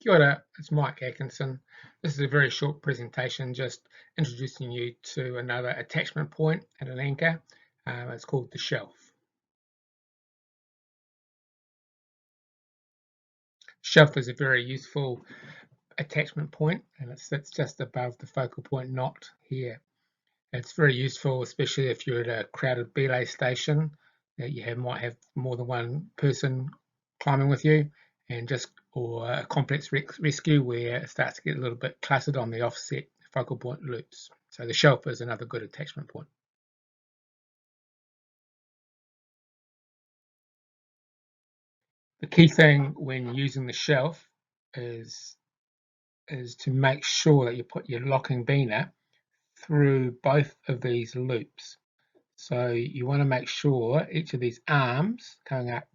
Kia ora, it's Mike Atkinson. This is a very short presentation just introducing you to another attachment point and an anchor. It's called the shelf. Shelf is a very useful attachment point and it sits just above the focal point knot here. It's very useful, especially if you're at a crowded belay station that you might have more than one person climbing with you, or a complex rescue where it starts to get a little bit cluttered on the offset focal point loops. So the shelf is another good attachment point. The key thing when using the shelf is to make sure that you put your locking biner through both of these loops. So you want to make sure each of these arms coming up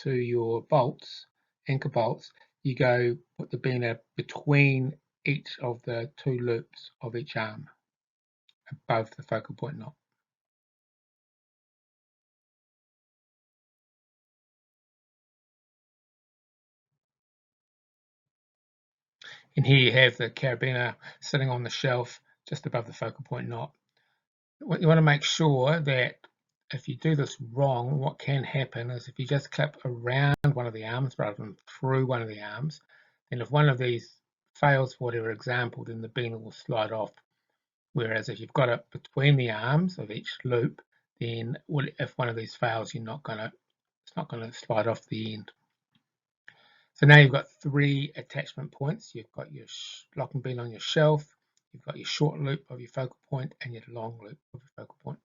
to your bolts, anchor bolts, you go put the biner between each of the two loops of each arm above the focal point knot. And here you have the carabiner sitting on the shelf just above the focal point knot. What you want to make sure that if you do this wrong, what can happen is if you just clip around one of the arms rather than through one of the arms, then if one of these fails for whatever example, then the biner will slide off. Whereas if you've got it between the arms of each loop, then if one of these fails, it's not going to slide off the end. So now you've got three attachment points. You've got your locking bean on your shelf, you've got your short loop of your focal point, and your long loop of your focal point.